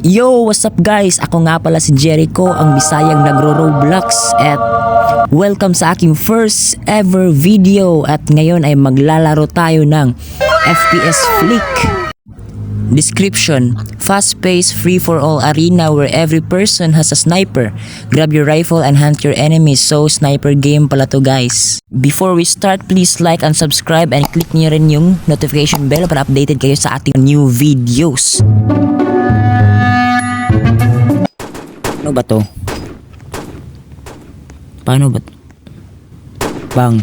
Yo, what's up guys? Ako nga pala si Jericho, ang Bisayang nagro-Roblox at welcome sa aking first ever video at ngayon ay maglalaro tayo ng FPS Flick. Description: fast-paced free-for-all arena where every person has a sniper. Grab your rifle and hunt your enemies. So sniper game pala to guys. Before we start, please like and subscribe and click niyo rin yung notification bell para updated kayo sa ating new videos. Ano ba to? Paano ba to? Bang.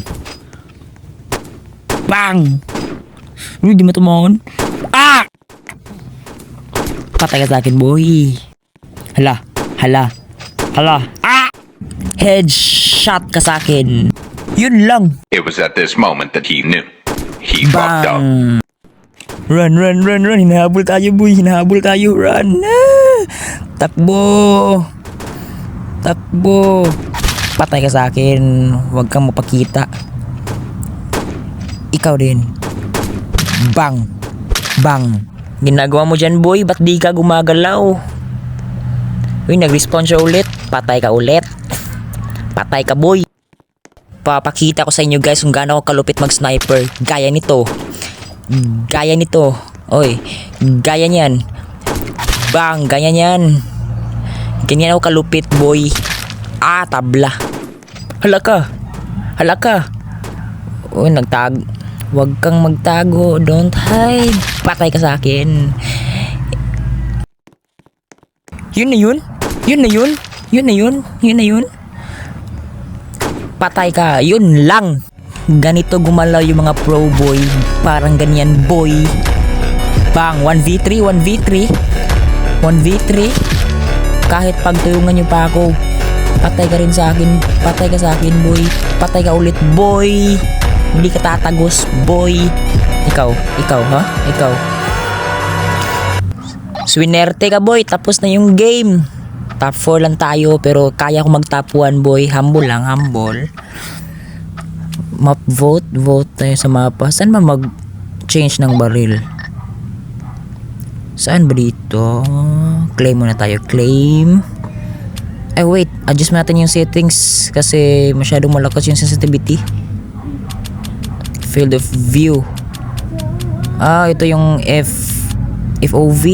Bang! Hindi matumangon. Ah! Patay ka sa akin, boy. Hala. Hala. Hala. Ah! Headshot ka sa akin. Yun lang. It was at this moment that he knew. He fucked up. Bang! Run, run, run, run. Hinahabol tayo, boy. Hinahabol tayo. Run. Ah! Takbo. Takbo. Patay ka sa akin. Huwag kang mapakita. Ikaw din. Bang. Bang. Ginagawa mo dyan, boy. Ba't di ka gumagalaw? Uy, nag-respawn siya ulit. Patay ka ulit. Patay ka, boy. Papakita ko sa inyo guys kung gaano ako kalupit mag-sniper. Gaya nito. Gaya nito. Oy, gaya niyan. Bang, ganyan yan. Ganyan ako kalupit, boy. Ah, tabla. Hala ka. Hala ka. Uy, nagtag. Huwag kang magtago. Don't hide. Patay ka sa akin. Yun na yun. Yun na yun. Yun na yun. Yun na yun. Patay ka. Yun lang. Ganito gumalaw yung mga pro boy. Parang ganyan, boy. Bang. 1v3. 1v3. 1v3. Kahit pagtulungan nyo pa ako, patay ka rin sa akin. Patay ka sa akin, boy. Patay ka ulit, boy. Hindi ka tatagos, boy. Ikaw, ha? Ikaw. Swinerte ka, boy. Tapos na yung game. Top 4 lang tayo, pero kaya ko mag top 1, boy. Humble lang, humble. Map vote. Vote tayo sa mapa. Saan ba mag-change ng baril? Saan ba dito? Claim muna tayo. Claim. Ay, wait. Adjust natin yung settings kasi masyadong malakas yung sensitivity. Field of view. Ah, ito yung FOV.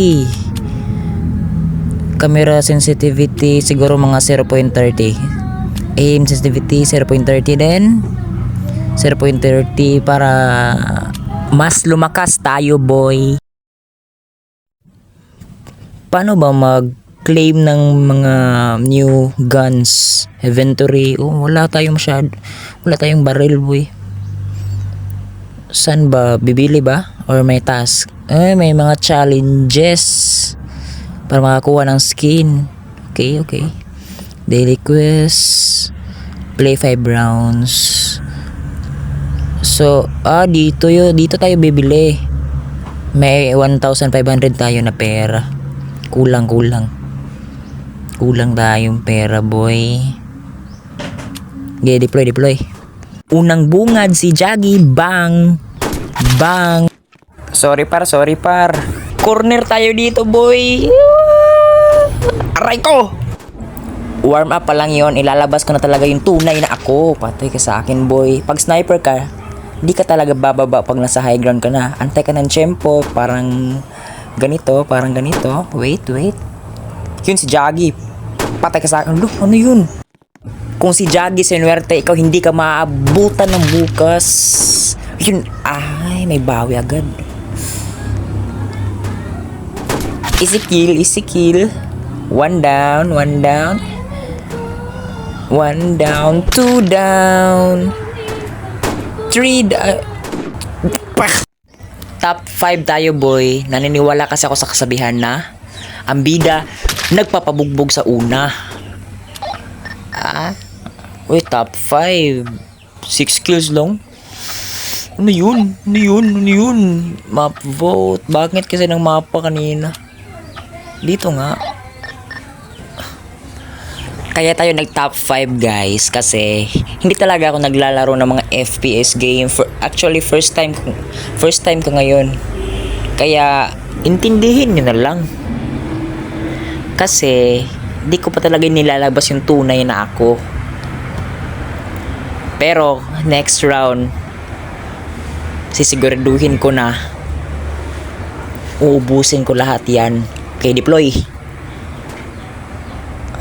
Camera sensitivity siguro mga 0.30. Aim sensitivity 0.30 din. 0.30 para mas lumakas tayo, boy. Paano ba mag-claim ng mga new guns? Inventory. Oh, wala tayong wala tayong baril, boy. Saan ba? Bibili ba? Or may task? May mga challenges para makakuha ng skin. Okay, okay. Daily quest. Play 5 rounds. So, dito tayo bibili. May 1,500 tayo na pera. Kulang tayong pera, boy. Okay, deploy. Unang bungad si Jaggy. Bang. Bang. Sorry par. Corner tayo dito, boy. Aray ko. Warm up pa lang yon. Ilalabas ko na talaga yung tunay na ako. Patay ka sa akin, boy. Pag sniper ka, di ka talaga bababa pag nasa high ground ka na. Antay ka ng tempo. Parang ganito. Wait. Yun si Jaggy. Patay ka sa akin. Look, ano yun? Kung si Jaggy sinuwerte, ikaw hindi ka maabutan ng bukas. Yun, ay, may bawi agad. Easy kill. One down. 1 down, 2 down. 3 down. Top 5 tayo, boy. Naniniwala kasi ako sa kasabihan na ang bida nagpapabugbog sa una. Uy, top 5. 6 kills lang. Ano yun? Map vote. Bakit kasi ng mapa kanina? Dito nga. Kaya tayo nag top 5 guys kasi hindi talaga ako naglalaro ng mga FPS game. Actually first time ko ngayon. Kaya intindihin niyo na lang. Kasi, di ko pa talaga nilalabas yung tunay na ako. Pero, next round, sisiguraduhin ko na uubusin ko lahat yan. Okay, deploy.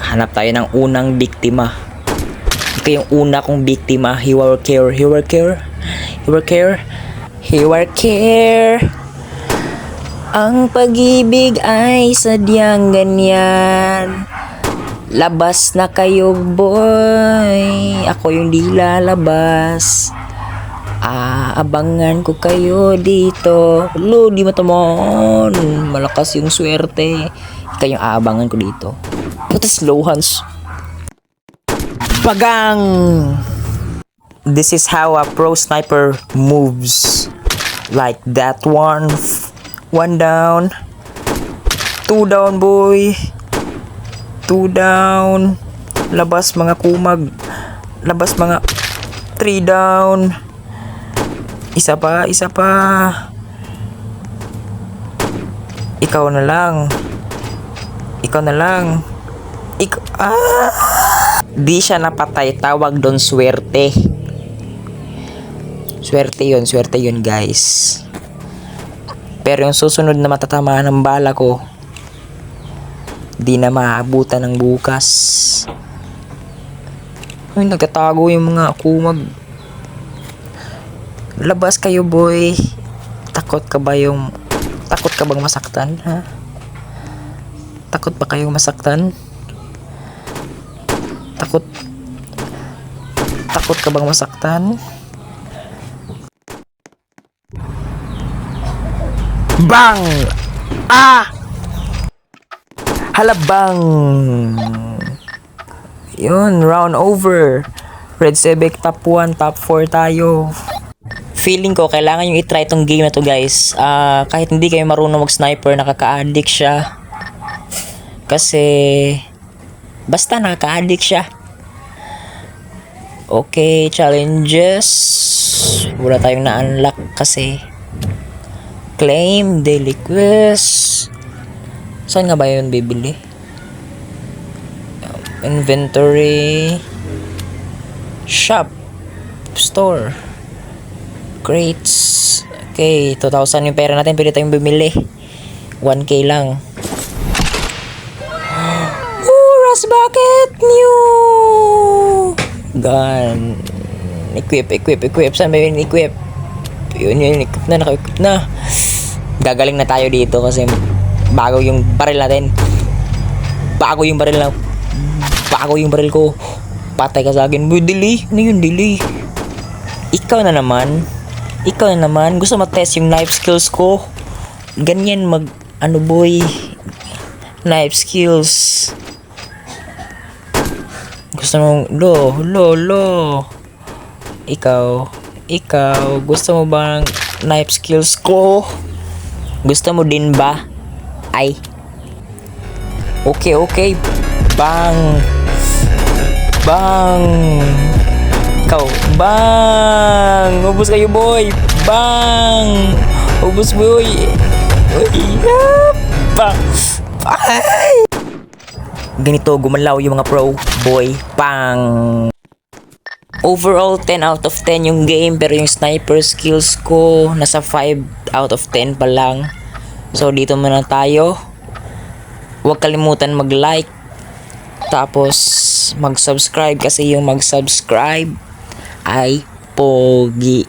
Hanap tayo ng unang biktima. Ito yung una kong biktima. He will care. He will care. He will care. He will care. Ang pag-ibig ay sadyang ganyan. Labas na kayo, boy. Ako yung di lalabas. Abangan ko kayo dito. Lo, di matamon. Malakas yung swerte. Ikaw yung aabangan ko dito. What is slow hands? Bagang! This is how a pro sniper moves. Like that one. One down. Two down, boy. Two down. Labas mga kumag. Labas mga 3 down. Isa pa, isa pa. Ikaw na lang. Ikaw na lang. Di siya napatay. Tawag doon swerte. Swerte yun guys. Pero yung susunod na matatamaan ng bala ko, di na maabutan ng bukas. Ay, nagtatago yung mga kumag. Labas kayo, boy. Takot ka bang masaktan, ha? Takot ba kayong masaktan? Takot ka bang masaktan? Bang! Halabang! Yun, round over. Red Sebek top 1, top 4 tayo. Feeling ko, kailangan yung itry tong game na to, guys. Kahit hindi kayo marunong mag-sniper, nakaka-addict siya. Kasi, basta nakaka-addict siya. Okay, challenges. Wala tayong na-unlock kasi. Claim, daily quest. Saan nga ba yun bibili? Inventory. Shop. Store. Crates. Okay, 2,000 yung pera natin. Pwede tayong bumili. 1K lang. Rust bucket! New! Gun. Equip. Saan ba yun equip? Yun, equip na. Naka-equip na. Gagaling na tayo dito kasi bago yung baril natin. Bago yung baril ko. Patay ka sa akin. Boy, delay. Ano yun, delay? Ikaw na naman. Gusto ma-test yung knife skills ko. Ganyan boy. Knife skills. Gusto mong, lo. Ikaw, gusto mo ba ng knife skills ko? Gusto mo din ba? Ay. Okay. Bang. Ikaw. Bang. Ubus kayo, boy. Bang. Ubus, boy. Bang. Ay. Ganito gumalaw yung mga pro, boy. Bang. Overall, 10 out of 10 yung game, pero yung sniper skills ko, nasa 5 out of 10 pa lang. So, dito muna tayo. Huwag kalimutan mag-like. Tapos, mag-subscribe kasi yung mag-subscribe ay pogi.